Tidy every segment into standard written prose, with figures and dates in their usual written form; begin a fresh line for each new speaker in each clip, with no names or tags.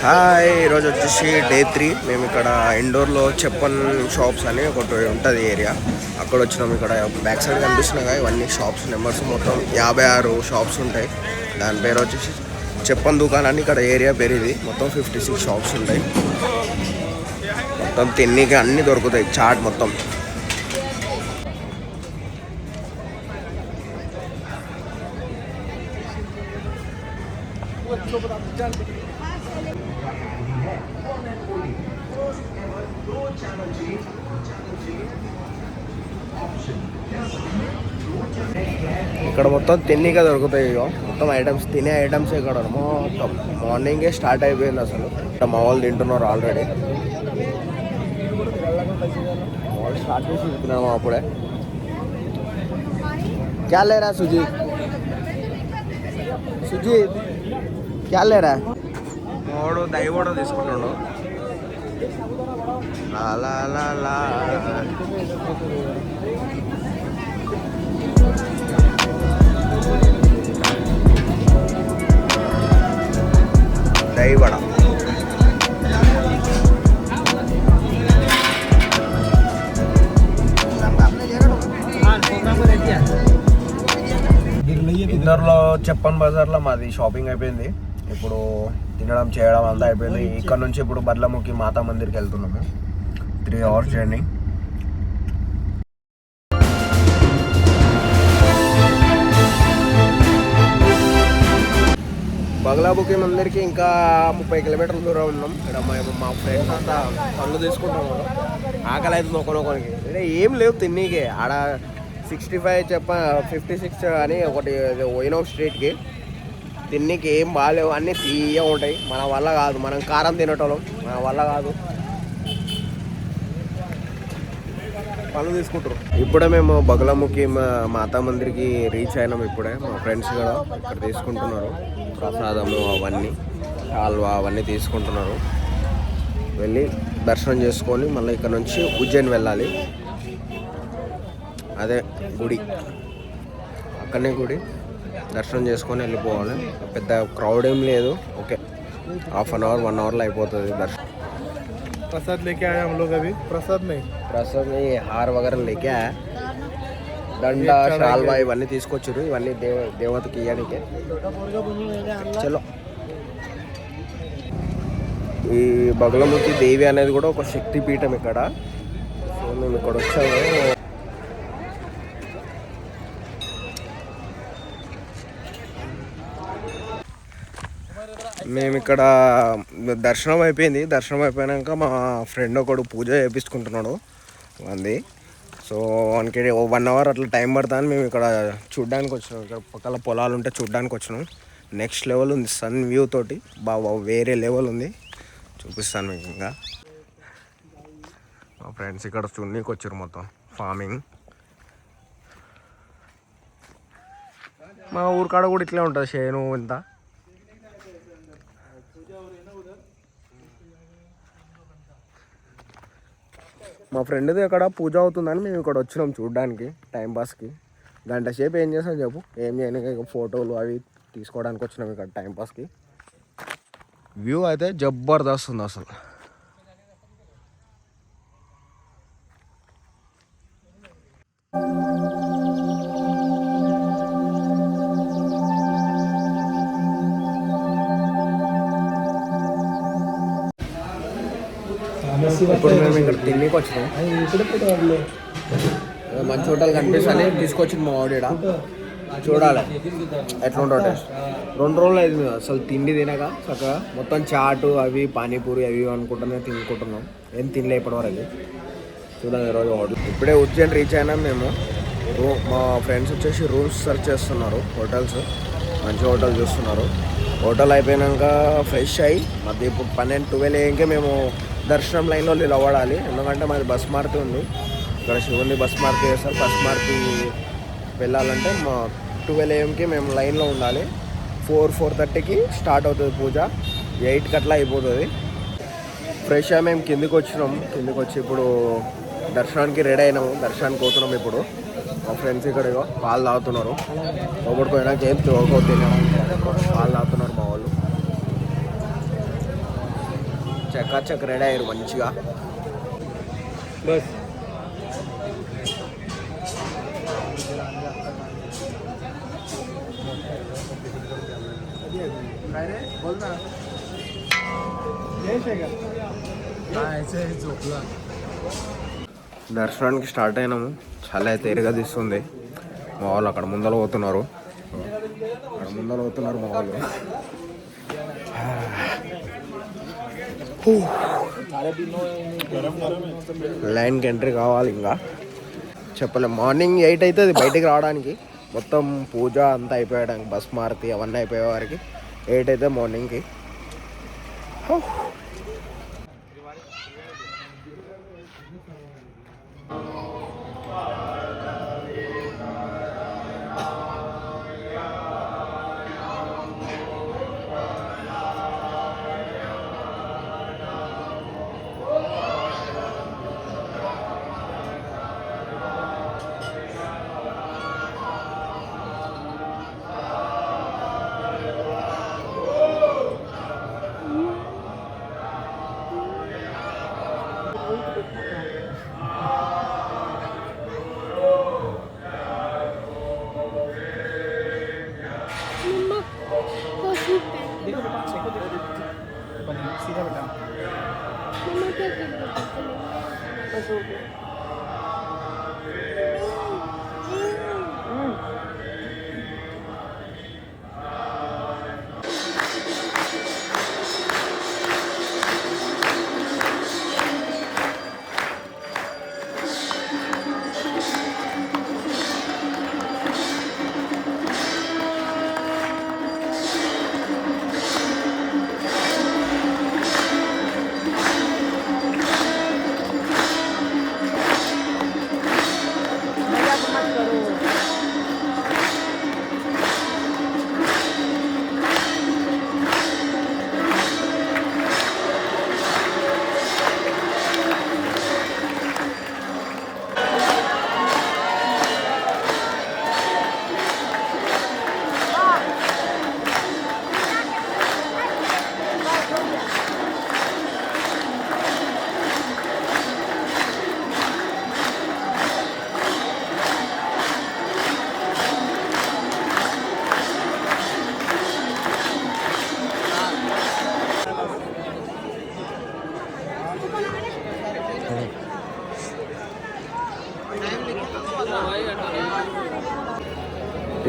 Hi, ఈరోజు వచ్చేసి day 3. మేము ఇక్కడ ఇండోర్లో చెప్పన్ షాప్స్ అని ఒకటి ఉంటుంది ఏరియా. అక్కడ వచ్చినాం. ఇక్కడ బ్యాక్ సైడ్ కనిపిస్తున్నాయి ఇవన్నీ షాప్స్ నెంబర్స్ మొత్తం 56 షాప్స్ ఉంటాయి. దాని పేరు వచ్చేసి చెప్పన్ దుకాణం అని ఇక్కడ ఏరియా పేరు. ఇది మొత్తం 56 షాప్స్ ఉంటాయి. మొత్తం తిన్నీకి అన్నీ దొరుకుతాయి. చాట్ మొత్తం ఇక్కడ మొత్తం తిన్నీగా దొరుకుతాయి. ఇక మొత్తం ఐటమ్స్, తినే ఐటమ్స్ ఇక్కడ మొత్తం మార్నింగే స్టార్ట్ అయిపోయింది. అసలు మా వాళ్ళు తింటున్నారు ఆల్రెడీ. వాళ్ళు స్టార్ట్ చేసి తింటున్నాము అప్పుడే. క్యా లేరా సుజీత్? సుజీత్ క్యా లేరా? వాడు దైవోడ తీసుకుంటున్నాడు. లా లా లా దైవడ. ఇందర్లో చెప్పన్ బజార్లో మాది షాపింగ్ అయిపోయింది. ఇప్పుడు తినడం చేయడం అంతా అయిపోయింది. ఇక్కడ నుంచి ఇప్పుడు బర్లముఖి మాతా మందిర్కి వెళ్తున్నాము. 3 hours జర్నీ. బగలాముఖి మందిర్కి ఇంకా 30 kilometers దూరం ఉన్నాం. ఇక్కడ మా ఫ్రెండ్స్ అంతా పనులు తీసుకుంటాము. ఆకలి అవుతుంది ఒకనొకరికి. అంటే ఏం లేవు తిన్నీకే. ఆడ 65 56 అని ఒకటి పోయినాం స్ట్రీట్కి. తిన్నీకి ఏం బాగాలేవు, అన్నీ తీయ ఉంటాయి. మన వల్ల కాదు, మనం కారం తినటోళ్ళం, మన వల్ల కాదు. పనులు తీసుకుంటారు. ఇప్పుడే మేము బగలాముఖి మాతా మందిర్కి రీచ్ అయినాం. ఇప్పుడే మా ఫ్రెండ్స్ కూడా ఇక్కడ తీసుకుంటున్నారు ప్రసాదము, అవన్నీ హల్వా అవన్నీ తీసుకుంటున్నారు. వెళ్ళి దర్శనం చేసుకొని మళ్ళీ ఇక్కడ నుంచి ఉజ్జయిన్ వెళ్ళాలి. అదే గుడి, అక్కడనే గుడి. దర్శనం చేసుకొని వెళ్ళిపోవాలి. పెద్ద క్రౌడ్ ఏం లేదు. ఓకే, 1/2 hour 1 hourలో అయిపోతుంది దర్శనం.
प्रसाद लेके आए हम लोग अभी. प्रसाद नहीं
హార్ వగైరా లేకే దండ షాల్వా ఇవన్నీ తీసుకొచ్చారు. ఇవన్నీ దేవతకి ఇయ్యడానికి. చలో, ఈ బగలాముఖి దేవి అనేది కూడా ఒక శక్తి పీఠం ఇక్కడ. సో మేము ఇక్కడ వచ్చాము. మేము ఇక్కడ దర్శనం అయిపోయింది. దర్శనం అయిపోయాక మా ఫ్రెండ్ ఒకడు పూజ చేయించుకుంటున్నాడు అంది. సో వానికి 1 hour అట్లా టైం పడుతుందని మేము ఇక్కడ చూడ్డానికి వచ్చినాం. ఇక్కడ పక్కల పొలాలు ఉంటే చూడ్డానికి వచ్చినాం. నెక్స్ట్ లెవెల్ ఉంది, సన్ వ్యూ తోటి బాగా వేరే లెవెల్ ఉంది. చూపిస్తాను మీకు. ఇంకా మా ఫ్రెండ్స్ ఇక్కడ చున్నీకి వచ్చారు. మొత్తం ఫార్మింగ్. మా ఊరికాడ కూడా ఇట్లే ఉంటుంది చేను ఇంత. మా ఫ్రెండ్ది అక్కడ పూజ అవుతుందని మేము ఇక్కడ వచ్చినాం చూడడానికి టైంపాస్కి. గంట సేపు ఏం చేస్తాం చెప్పు? ఏం చేయడానికి ఫోటోలు అవి తీసుకోవడానికి వచ్చినాం ఇక్కడ టైంపాస్కి. వ్యూ అయితే జబర్దస్త్ ఉంది అసలు. ఇప్పుడు మేము ఇక్కడ తిన్నీకి వచ్చినాం. మంచి హోటల్ కనిపిస్తుంది తీసుకొచ్చింది మా వాడు. చూడాలి ఎట్లా ఉంటుందో టేస్ట్. 2 రోజులు అయింది అసలు తిండి తినక. చక్కగా మొత్తం చాటు అవి పానీపూరి అవి తినుకుంటున్నాం. ఏం తినలే ఇప్పటివరకు. చూడండి ఈరోజు హోటల్. ఇప్పుడే ఉజ్జయిన్ రీచ్ అయినాం మేము. మా ఫ్రెండ్స్ వచ్చేసి రూమ్స్ సెర్చ్ చేస్తున్నారు. హోటల్స్, మంచి హోటల్ చూస్తున్నారు. హోటల్ అయిపోయాక ఫ్రెష్ అయ్యి మధ్య ఇప్పుడు 12 AM మేము దర్శనం లైన్లో నిలబడాలి. ఎందుకంటే మాది బస్ మార్తి ఉంది. ఇక్కడ శివుని బస్ మార్తి చేస్తారు. బస్ మార్తి వెళ్ళాలంటే మా 12 AM మేము లైన్లో ఉండాలి. 4-4:30కి స్టార్ట్ అవుతుంది పూజ. 8కి అట్లా అయిపోతుంది. ఫ్రెష్ అయ్యి మేము కిందికి వచ్చినాం. కిందికి వచ్చి ఇప్పుడు దర్శనానికి రెడీ అయినాము. దర్శనానికి పోతున్నాం ఇప్పుడు. మా ఫ్రెండ్స్ ఇక్కడ పాలు తాగుతున్నారు. లోపలికి పోయినాక ఏం తినడం పాలు తాగుతున్నారు మా వాళ్ళు. చకాచక్ రెడీ అయ్యారు మంచిగా.
बस
దర్శనానికి స్టార్ట్ అయినాము. చాలా తేలిగా తీస్తుంది. మా వాళ్ళు అక్కడ ముందర పోతున్నారు మా వాళ్ళు. లైన్కి ఎంట్రీ కావాలి. ఇంకా చెప్పలేం. మార్నింగ్ 8 అవుతుంది బయటికి రావడానికి. మొత్తం పూజ అంతా అయిపోయడానికి, బస్ మారుతి అవన్నీ అయిపోయే వారికి 8 అయితే మార్నింగ్కి.
सीधा बेटा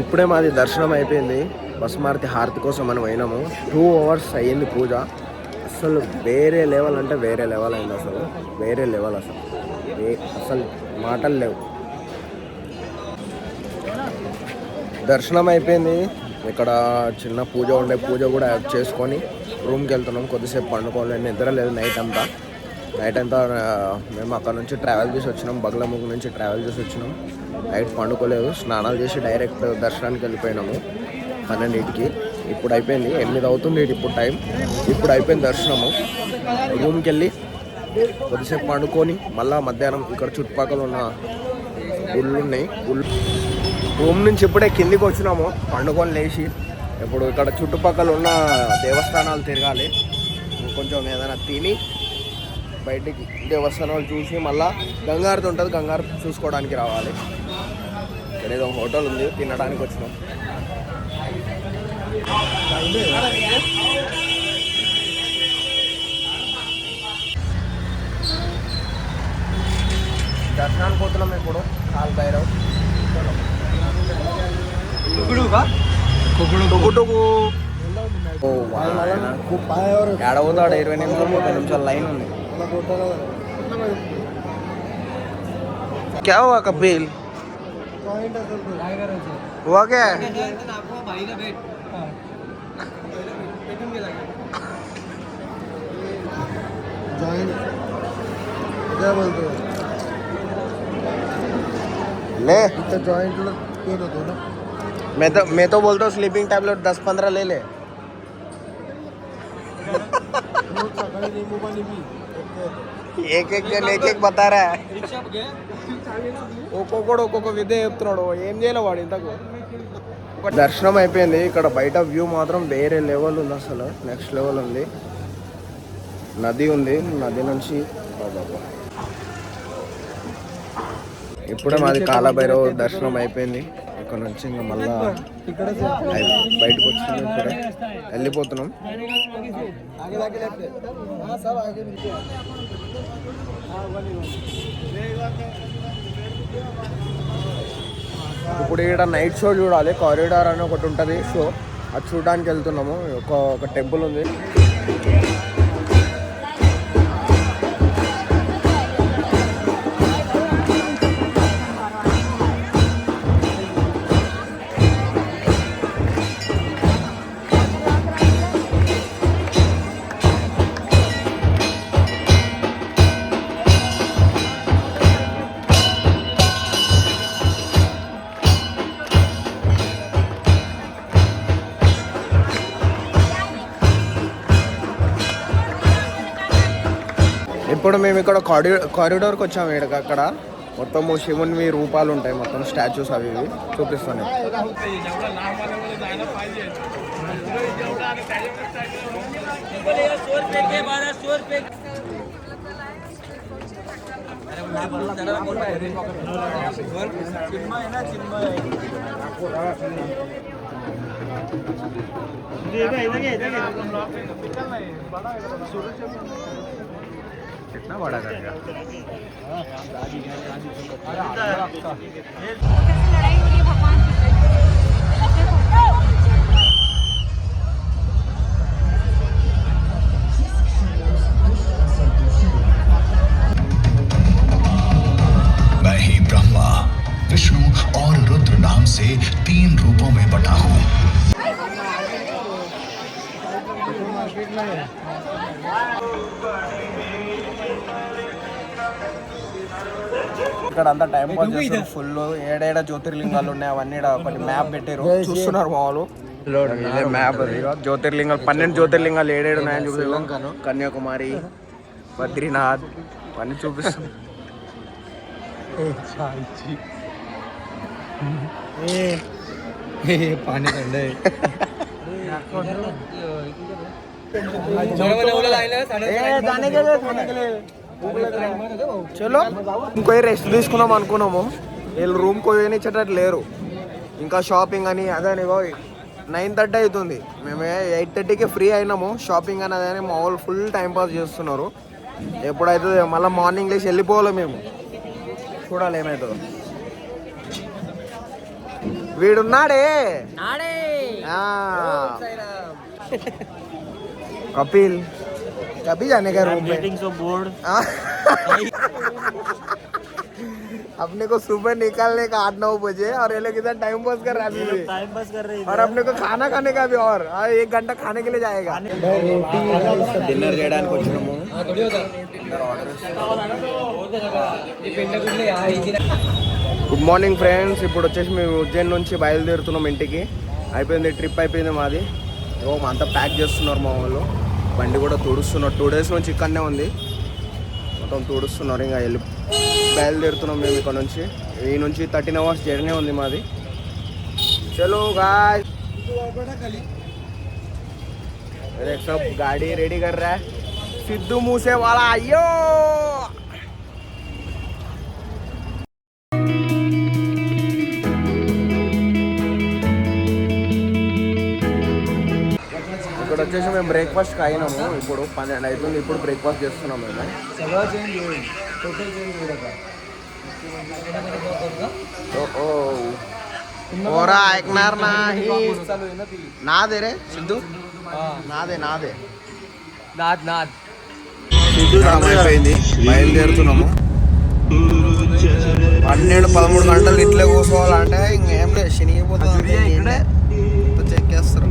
ఇప్పుడే మాది దర్శనం అయిపోయింది. బస్మారతి హారతి కోసం మనం పోయినాము. 2 hours అయ్యింది పూజ. అసలు వేరే లెవెల్ అంటే వేరే లెవెల్ అయింది. అసలు వేరే లెవెల్. అసలు మాటలు లేవు. దర్శనం అయిపోయింది. ఇక్కడ చిన్న పూజ ఉండే, పూజ కూడా చేసుకొని రూమ్కి వెళ్తున్నాం. కొద్దిసేపు పండుకోవాలి. నిద్ర లేదు నైట్ అంతా. మేము అక్కడ నుంచి ట్రావెల్ చేసి వచ్చినాం. బగ్లముగ్ నుంచి ట్రావెల్ చేసి వచ్చినాం. నైట్ పండుకోలేదు. స్నానాలు చేసి డైరెక్ట్ దర్శనానికి వెళ్ళిపోయినాము 12కి. ఇప్పుడు అయిపోయింది 8 అవుతుంది ఇప్పుడు టైం. ఇప్పుడు అయిపోయింది దర్శనము. రూమ్కి వెళ్ళి కొద్దిసేపు పండుకొని మళ్ళీ మధ్యాహ్నం ఇక్కడ చుట్టుపక్కల ఉన్న గుళ్ళు ఉన్నాయి. రూమ్ నుంచి ఇప్పుడే కిందికి వచ్చినాము. పండుకొని లేచి ఇప్పుడు ఇక్కడ చుట్టుపక్కల ఉన్న దేవస్థానాలు తిరగాలి. కొంచెం ఏదైనా తిని బయటికి దేవస్థానాలు చూసి మళ్ళీ గంగారతి ఉంటుంది, గంగారతి చూసుకోవడానికి రావాలి. ఇక్కడ ఏదో హోటల్ ఉంది, తినడానికి వచ్చినాం. దర్శనానికి పోతున్నాం ఇప్పుడు. కాల్ భైరవ్ ఏడవుతాడు. 20 నిమిషాలు 30 నిమిషాలు లైన్ ఉంది. क्या हुआ कपिल? हुआ क्या?
क्या बोलते हो?
ले
इतना जॉइंट पेन होता है ना.
मैं तो बोलता हूँ स्लीपिंग टैबलेट 10-15 ले ले. एक जन एक बता रहा है. ఒక్కొక్క విద్య చెప్తున్నాడు. ఏం చేయాలి వాడు ఇంతకు. దర్శనం అయిపోయింది. ఇక్కడ బయట వ్యూ మాత్రం వేరే లెవెల్ ఉంది. అసలు నెక్స్ట్ లెవెల్ ఉంది. నది ఉంది, నది నుంచి ఇప్పుడే మాది కాలభైరవ దర్శనం అయిపోయింది. ఇక్కడ నుంచి ఇంకా మళ్ళా బయటకు వచ్చింది, ఇప్పుడే వెళ్ళిపోతున్నాం. ఇప్పుడు ఇక్కడ నైట్ షో చూడాలి. కారిడార్ అని ఒకటి ఉంటుంది షో, అది చూడడానికి వెళ్తున్నాము. ఒక టెంపుల్ ఉంది. ఇప్పుడు మేము ఇక్కడ కారిడార్కి వచ్చాము. ఇక్కడ అక్కడ మొత్తం శివుని రూపాలు ఉంటాయి, మొత్తం స్టాచ్యూస్ అవి ఇవి చూపిస్తాను. कितना बड़ा कर दिया।
लड़ाई हो रही है भगवान की।
मैं ही ब्रह्मा विष्णु और रुद्र नाम से 3 रूपों में बटा हूँ।
ఇక్కడ అంతా టైం పాస్ చేస్తారు ఫుల్. ఏడేడ జ్యోతిర్లింగాలు ఉన్నాయి అవన్నీ ఒకటి మ్యాప్ పెట్టారు, చూస్తున్నారు మా వాళ్ళు. ఇదే మ్యాప్ అది. జ్యోతిర్లింగాలు 12 జ్యోతిర్లింగాలు ఏడేడు ఉన్నాయని చూపిస్తాం. కన్యాకుమారి, బద్రీనాథ్ అన్నీ చూపిస్తాం. చలో ఇంకో రెస్ట్ తీసుకున్నాం అనుకున్నాము. వీళ్ళు రూమ్ పోయనిచ్చేటట్టు లేరు. ఇంకా షాపింగ్ అని అదని 9:30 అవుతుంది. మేము 8:30కి ఫ్రీ అయినాము. షాపింగ్ అని అదని మా వాళ్ళు ఫుల్ టైం పాస్ చేస్తున్నారు. ఎప్పుడైతే మళ్ళీ మార్నింగ్ లేచి వెళ్ళిపోవాలి మేము. చూడాలి ఏమవుతుందో. వీడున్నాడే कपिल कभी जाने का रूम में सो बोर्ड अपने को सुबह निकालने का 8-9 बजे और ये लोग इधर टाइम पास कर रहे हैं, टाइम पास कर रहे हैं. और अपने को खाना खाने का भी और 1 घंटा खाने के लिए जाएगा. डिनर చేయడానికి వచ్చాము. Good morning friends. ఇప్పుడు వచ్చేసి మేము ఉజ్జయిన్ నుంచి బయలుదేరుతున్నాం ఇంటికి. అయిపోయింది, ట్రిప్ అయిపోయింది మాది. అంతా ప్యాక్ చేస్తున్నారు మా వాళ్ళు. బండి కూడా తుడుస్తున్నారు. 2 days నుంచి ఇక్కడనే ఉంది, మొత్తం తుడుస్తున్నారు. ఇంకా బయలుదేరుతున్నాం మేము ఇక్కడ నుంచి. ఈ నుంచి 13 hours జర్నీ ఉంది మాది. చలో गाइस, सब गाड़ी रेडी कर रहा है. सिद्धू मूसेवाला आयो. ఇక్కడ వచ్చేసి మేము బ్రేక్ఫాస్ట్ అయినాము. ఇప్పుడు 12 అవుతుంది. ఇప్పుడు బ్రేక్ఫాస్ట్ చేస్తున్నాం మేము. ఓరా ऐकणार नाही. నాదే రే సిద్ధు, నాదే నాదే నాద్ నాద్. సిద్ధు అయిపోయింది, బయలుదేరుతున్నాము. 12-13 గంటలు ఇట్లే కూర్చోవాలంటే ఇంకేం లేదు, శనిగిపోతుంది. చెక్కేస్తారు.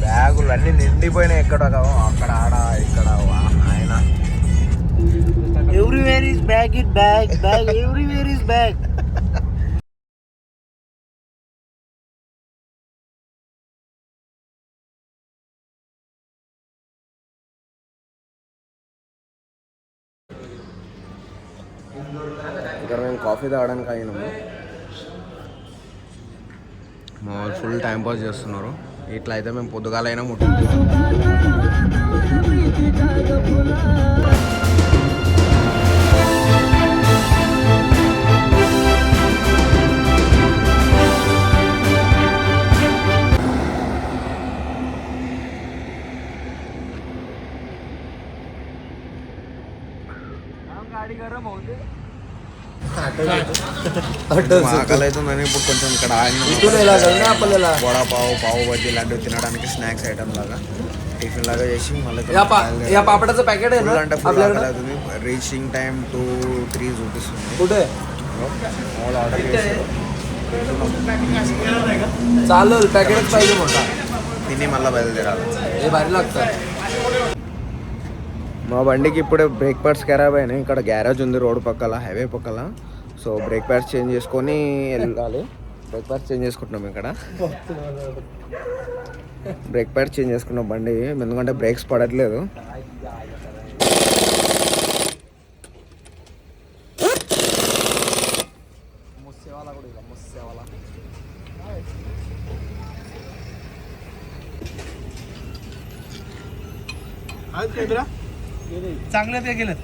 బ్యాగులు అన్నీ నిండిపోయినాయి. ఎక్కడ అక్కడ ఆడ ఇక్కడ ఆయన.
Everywhere is bag, it bag, bag, everywhere is bag.
ఇక్కడ మేము కాఫీ తాగడానికి అయినాము. మా వాళ్ళు ఫుల్ టైం పాస్ చేస్తున్నారు. ఇట్లా అయితే మేము పొద్దుగాలైనా ముట్టు. ఆకలి అవుతుందని ఇప్పుడు కొంచెం ఇక్కడ వడాపావు పావు బజ్జీ ఇలాంటివి తినడానికి స్నాక్స్ ఐటమ్ లాగా టిఫిన్ లాగా చేసి మళ్ళీ
पापडाचं पॅकेट आहे
ఫుల్ అంటే
ना
ఫుల్ ఆకలి
आपल्याकडे
అవుతుంది. రీచింగ్ టైం 2-3 చూపిస్తుంది. మామూలు ఆర్డర్ చేసి
चालेल पॅकेटच पाहिजे मोठा
తిని మళ్ళీ బయలుదేరాలి.
हे भारी लागतं.
మా బండికి ఇప్పుడే బ్రేక్ ప్యాడ్స్ ఖరాబ్ అయినాయి. ఇక్కడ గ్యారేజ్ ఉంది రోడ్ పక్కల, హైవే పక్కల. సో బ్రేక్ ప్యాడ్స్ చేంజ్ చేసుకొని వెళ్ళాలి. బ్రేక్ ప్యాడ్స్ చేంజ్ చేసుకుంటున్నాం ఇక్కడ. బ్రేక్ ప్యాడ్స్ చేంజ్ చేసుకున్నాం బండి, ఎందుకంటే బ్రేక్స్ పడట్లేదు.
चांगले ते गेलेत.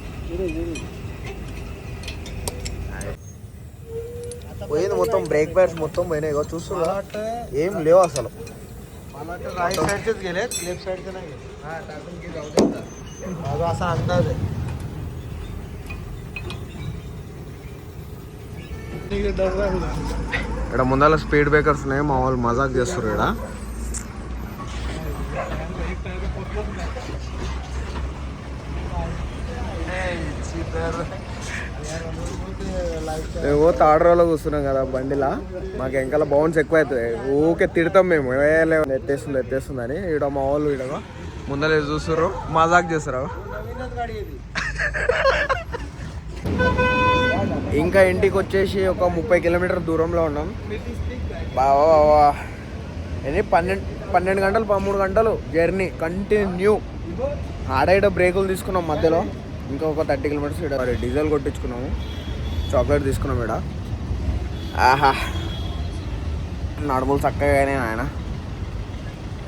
పోయింది మొత్తం, బ్రేక్ ప్యాడ్స్ మొత్తం పోయినాయి. ఇగో చూస్తున్నా ఏం లేవు అసలు.
राईट साईडचेच गेलेत, लेफ्ट साईडचे नाही गेले. माझा असा अंदाज आहे.
ఇక్కడ ముందర స్పీడ్ బ్రేకర్స్ ఉన్నాయి. మా వాళ్ళు మజాక్ చేస్తారు ఇక్కడ. మేము థర్డ్ రోలో కూర్చున్నాం కదా బండిలా, మాకు వెనకాల బౌన్స్ ఎక్కువ అవుతుంది. ఊకే తిడతాం మేము, ఎత్తేస్తుంది అని. ఇక్కడ మా వాళ్ళు ఇక్కడ ముందర చూస్తారు, మజాక్ చేస్తారు. ఇంకా ఇంటికి వచ్చేసి ఒక 30 కిలోమీటర్ దూరంలో ఉన్నాం. బావా ఎన్ని 12 గంటలు 13 గంటలు జర్నీ కంటిన్యూ. ఆడ ఇడ బ్రేకులు తీసుకున్నాం మధ్యలో. ఇంకా ఒక 30 కిలోమీటర్స్ ఇక్కడ డీజిల్ కొట్టించుకున్నాము. చాక్లెట్ తీసుకున్నాం ఇక్కడ. ఆహా నడుములు చక్కగానే ఆయన